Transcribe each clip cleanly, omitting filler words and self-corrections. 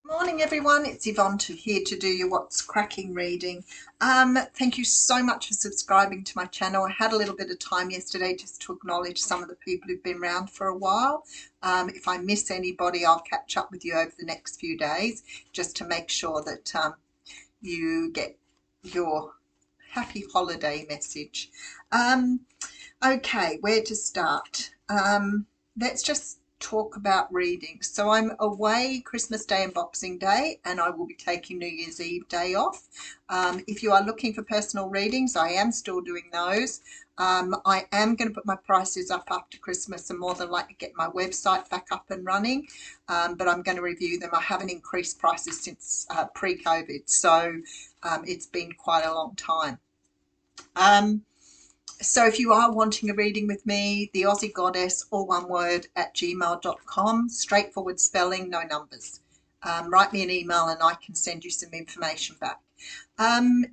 Morning everyone, it's Yvonne here to do your What's Cracking reading. Thank you so much for subscribing to my channel. I had a little bit of time yesterday just to acknowledge some of the people who've been around for a while. If I miss anybody, I'll catch up with you over the next few days just to make sure that you get your happy holiday message. Okay, where to start? Let's just talk about reading. So I'm away Christmas Day and Boxing Day, and I will be taking New Year's Eve day off. If you are looking for personal readings, I am still doing those. I am going to put my prices up after Christmas and more than likely get my website back up and running, but I'm going to review them. I haven't increased prices since pre-COVID, so it's been quite a long time. So if you are wanting a reading with me, the Aussie Goddess, all one word, @gmail.com, straightforward spelling, no numbers. Write me an email and I can send you some information back.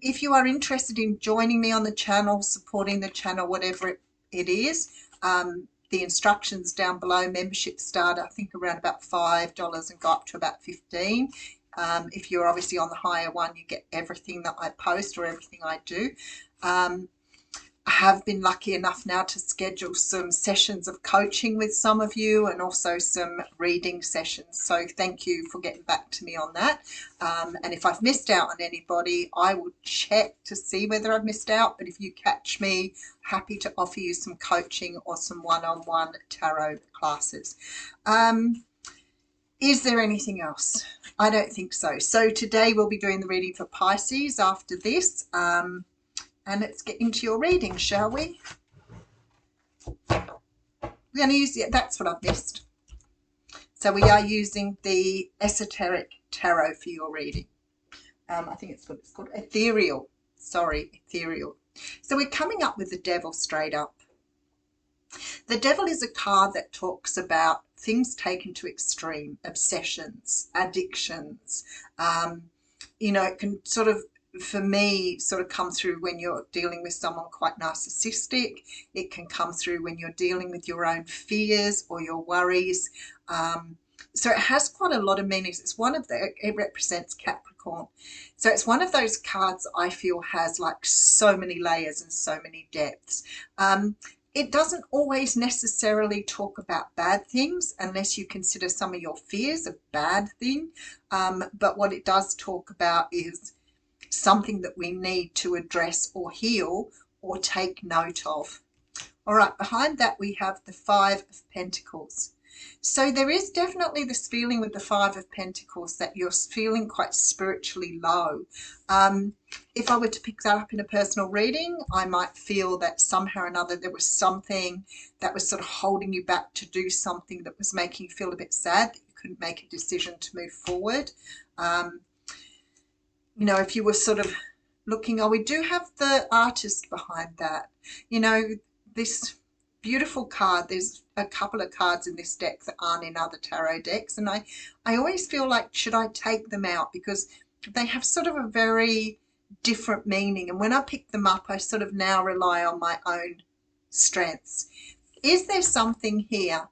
If you are interested in joining me on the channel, supporting the channel, whatever it is, the instructions down below. Memberships start, I think, around about $5 and go up to about $15. If you're obviously on the higher one, you get everything that I post or everything I do. I have been lucky enough now to schedule some sessions of coaching with some of you and also some reading sessions. So thank you for getting back to me on that. And if I've missed out on anybody, I will check to see whether I've missed out. But if you catch me, happy to offer you some coaching or some one-on-one tarot classes. Is there anything else? I don't think so. So today we'll be doing the reading for Pisces after this. And let's get into your reading, shall we? We're going to use that's what I've missed. So we are using the Esoteric Tarot for your reading. I think it's what it's called. Ethereal. Sorry, Ethereal. So we're coming up with the Devil straight up. The Devil is a card that talks about things taken to extreme, obsessions, addictions. It can sort of, for me, sort of come through when you're dealing with someone quite narcissistic. It can come through when you're dealing with your own fears or your worries. So it has quite a lot of meanings. It represents Capricorn. So it's one of those cards I feel has like so many layers and so many depths. It doesn't always necessarily talk about bad things unless you consider some of your fears a bad thing. But what it does talk about is something that we need to address or heal or take note of. All right, behind that we have the Five of Pentacles. So there is definitely this feeling with the Five of Pentacles that you're feeling quite spiritually low. If I were to pick that up in a personal reading, I might feel that somehow or another there was something that was sort of holding you back to do something that was making you feel a bit sad, that you couldn't make a decision to move forward. If you were sort of looking, we do have the Artist behind that. This beautiful card, there's a couple of cards in this deck that aren't in other tarot decks, and I always feel like, should I take them out? Because they have sort of a very different meaning, and when I pick them up, I sort of now rely on my own strengths. Is there something here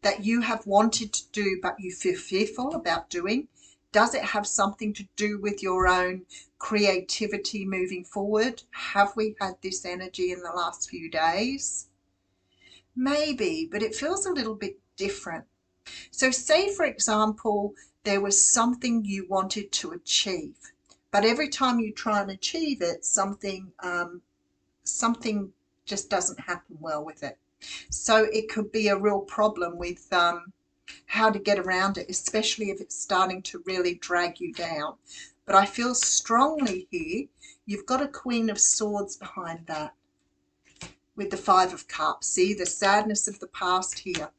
that you have wanted to do but you feel fearful about doing? Does it have something to do with your own creativity moving forward? Have we had this energy in the last few days? Maybe, but it feels a little bit different. So say, for example, there was something you wanted to achieve, but every time you try and achieve it, something just doesn't happen well with it. So it could be a real problem with how to get around it, especially if it's starting to really drag you down. But I feel strongly here, you've got a Queen of Swords behind that with the Five of Cups. See the sadness of the past here.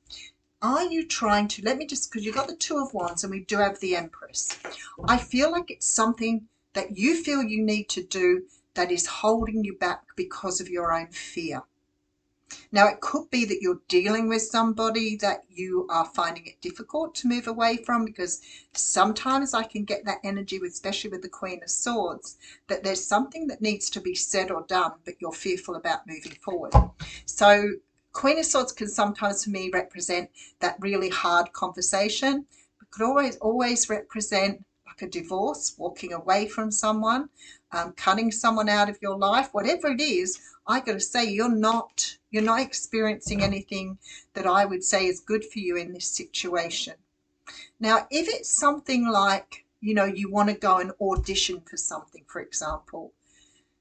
Are you trying to, let me just, because you've got the Two of Wands and we do have the Empress. I feel like it's something that you feel you need to do that is holding you back because of your own fear. Now, it could be that you're dealing with somebody that you are finding it difficult to move away from, because sometimes I can get that energy, especially with the Queen of Swords, that there's something that needs to be said or done, but you're fearful about moving forward. So Queen of Swords can sometimes for me represent that really hard conversation, It could always represent like a divorce, walking away from someone, cutting someone out of your life. Whatever it is, I got to say, you're not experiencing anything that I would say is good for you in this situation. Now, if it's something like, you want to go and audition for something, for example,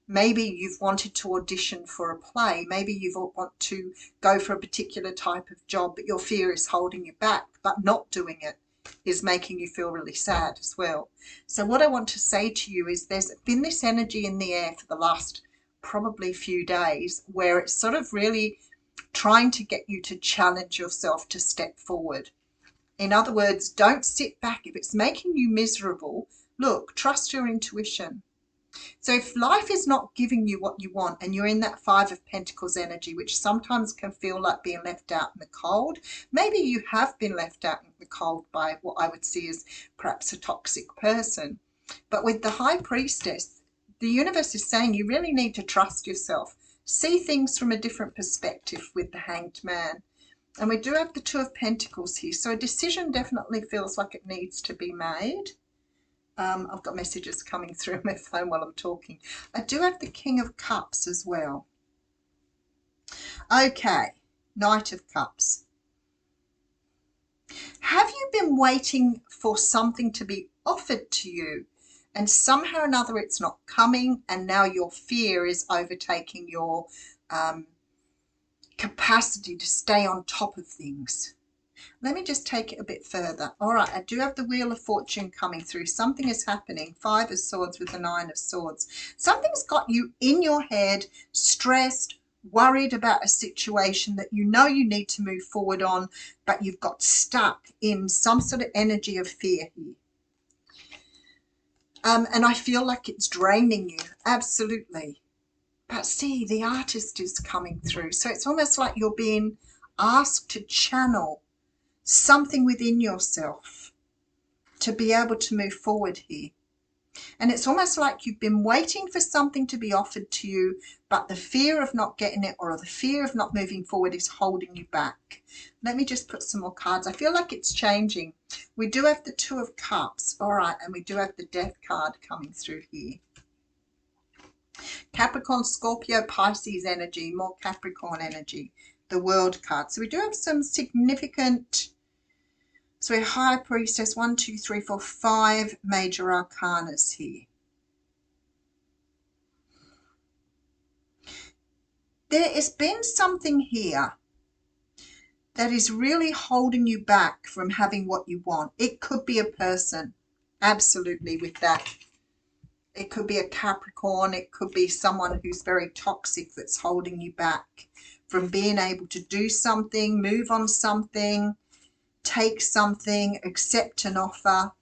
maybe you've wanted to audition for a play, maybe you want to go for a particular type of job, but your fear is holding you back, but not doing it is making you feel really sad as well. So what I want to say to you is there's been this energy in the air for the last probably few days where it's sort of really trying to get you to challenge yourself to step forward. In other words, don't sit back. If it's making you miserable, look, trust your intuition. So if life is not giving you what you want and you're in that Five of Pentacles energy, which sometimes can feel like being left out in the cold, maybe you have been left out in the cold by what I would see as perhaps a toxic person. But with the High Priestess, the universe is saying you really need to trust yourself. See things from a different perspective with the Hanged Man. And we do have the Two of Pentacles here. So a decision definitely feels like it needs to be made. I've got messages coming through my phone while I'm talking. I do have the King of Cups as well. Okay, Knight of Cups. Have you been waiting for something to be offered to you and somehow or another it's not coming, and now your fear is overtaking your capacity to stay on top of things? Let me just take it a bit further. All right, I do have the Wheel of Fortune coming through. Something is happening. Five of Swords with the Nine of Swords. Something's got you in your head, stressed, worried about a situation that you know you need to move forward on, but you've got stuck in some sort of energy of fear here. And I feel like it's draining you. Absolutely. But see, the Artist is coming through. So it's almost like you're being asked to channel something within yourself to be able to move forward here. And it's almost like you've been waiting for something to be offered to you, but the fear of not getting it or the fear of not moving forward is holding you back. Let me just put some more cards. I feel like it's changing. We do have the Two of Cups. All right, and we do have the Death card coming through here. Capricorn, Scorpio, Pisces energy, more Capricorn energy. The World card. So we do have some significant, so we're High Priestess, 1, 2, 3, 4, 5 major arcanas here. There has been something here that is really holding you back from having what you want. It could be a person, absolutely, with that. It could be a Capricorn. It could be someone who's very toxic that's holding you back from being able to do something, move on something, take something, accept an offer.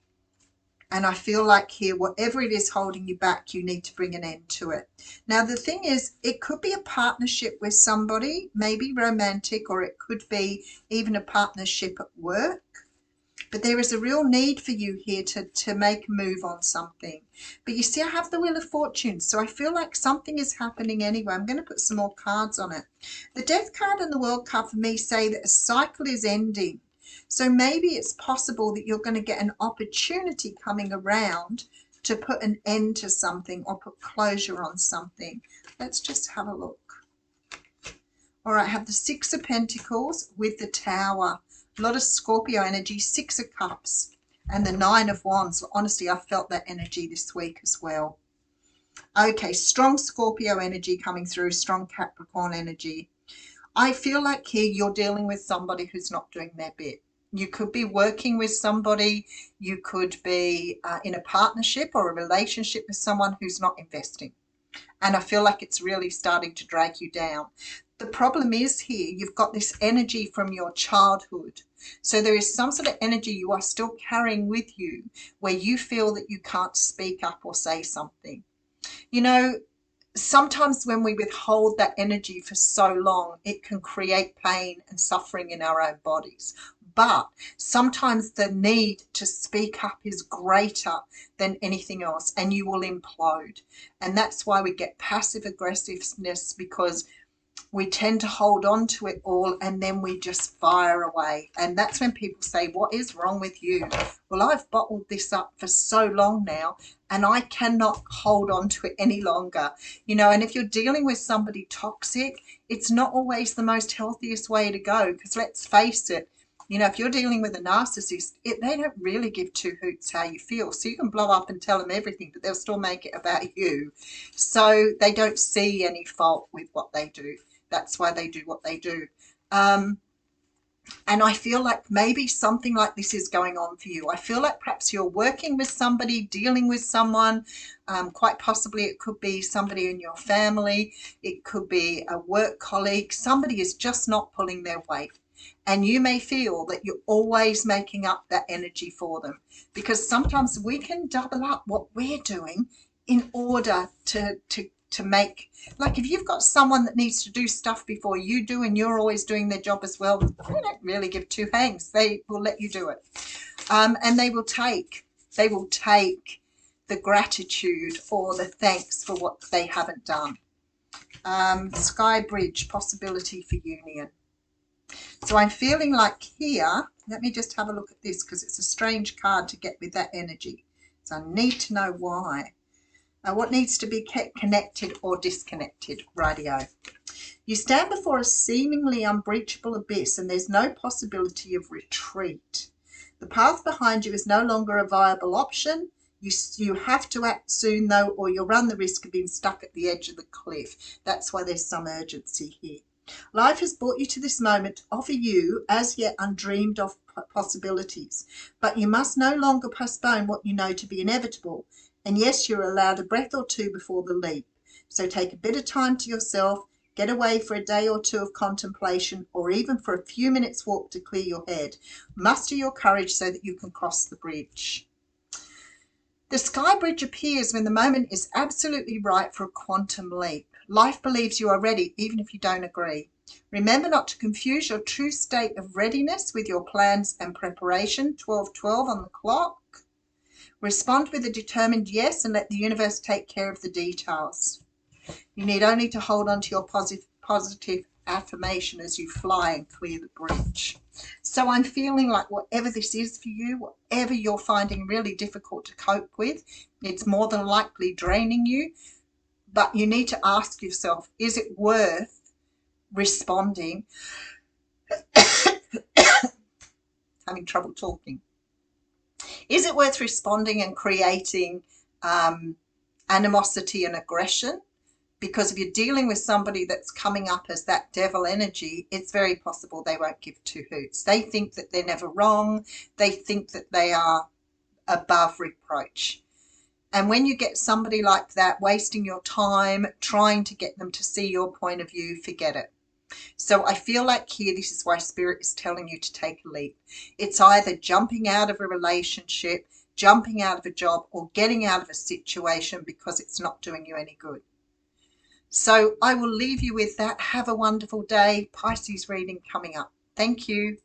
And I feel like here, whatever it is holding you back, you need to bring an end to it. Now, the thing is, it could be a partnership with somebody, maybe romantic, or it could be even a partnership at work. But there is a real need for you here to make a move on something. But you see, I have the Wheel of Fortune, so I feel like something is happening anyway. I'm going to put some more cards on it. The Death card and the World card for me say that a cycle is ending. So maybe it's possible that you're going to get an opportunity coming around to put an end to something or put closure on something. Let's just have a look. All right, I have the Six of Pentacles with the Tower. A lot of Scorpio energy, Six of Cups, and the Nine of Wands. Honestly, I felt that energy this week as well. Okay, strong Scorpio energy coming through, strong Capricorn energy. I feel like here you're dealing with somebody who's not doing their bit. You could be working with somebody. You could be in a partnership or a relationship with someone who's not investing. And I feel like it's really starting to drag you down. The problem is here, you've got this energy from your childhood. So there is some sort of energy you are still carrying with you where you feel that you can't speak up or say something. You know, sometimes when we withhold that energy for so long, it can create pain and suffering in our own bodies. But sometimes the need to speak up is greater than anything else, and you will implode. And that's why we get passive aggressiveness, because we tend to hold on to it all, and then we just fire away. And that's when people say, what is wrong with you? Well, I've bottled this up for so long now, and I cannot hold on to it any longer. You know, and if you're dealing with somebody toxic, it's not always the most healthiest way to go, because let's face it, you know, if you're dealing with a narcissist, they don't really give two hoots how you feel. So you can blow up and tell them everything, but they'll still make it about you. So they don't see any fault with what they do. That's why they do what they do. And I feel like maybe something like this is going on for you. I feel like perhaps you're working with somebody, dealing with someone. Quite possibly it could be somebody in your family. It could be a work colleague. Somebody is just not pulling their weight. And you may feel that you're always making up that energy for them, because sometimes we can double up what we're doing in order to make, like if you've got someone that needs to do stuff before you do and you're always doing their job as well, they don't really give two hangs. They will let you do it. And they will take the gratitude or the thanks for what they haven't done. Sky Bridge, possibility for union. So I'm feeling like here, let me just have a look at this, because it's a strange card to get with that energy. So I need to know why. What needs to be kept connected or disconnected? Radio. You stand before a seemingly unbreachable abyss, and there's no possibility of retreat. The path behind you is no longer a viable option. You have to act soon, though, or you'll run the risk of being stuck at the edge of the cliff. That's why there's some urgency here. Life has brought you to this moment to offer you as yet undreamed of possibilities, but you must no longer postpone what you know to be inevitable. And yes, you're allowed a breath or two before the leap. So take a bit of time to yourself, get away for a day or two of contemplation, or even for a few minutes walk to clear your head. Muster your courage so that you can cross the bridge. The sky bridge appears when the moment is absolutely right for a quantum leap. Life believes you are ready, even if you don't agree. Remember not to confuse your true state of readiness with your plans and preparation. 12:12 on the clock. Respond with a determined yes and let the universe take care of the details. You need only to hold on to your positive affirmation as you fly and clear the bridge. So I'm feeling like whatever this is for you, whatever you're finding really difficult to cope with, it's more than likely draining you. But you need to ask yourself, is it worth responding? Having trouble talking. Is it worth responding and creating animosity and aggression? Because if you're dealing with somebody that's coming up as that devil energy, it's very possible they won't give two hoots. They think that they're never wrong. They think that they are above reproach. And when you get somebody like that wasting your time trying to get them to see your point of view, forget it. So I feel like here, this is why Spirit is telling you to take a leap. It's either jumping out of a relationship, jumping out of a job, or getting out of a situation because it's not doing you any good. So I will leave you with that. Have a wonderful day. Pisces reading coming up. Thank you.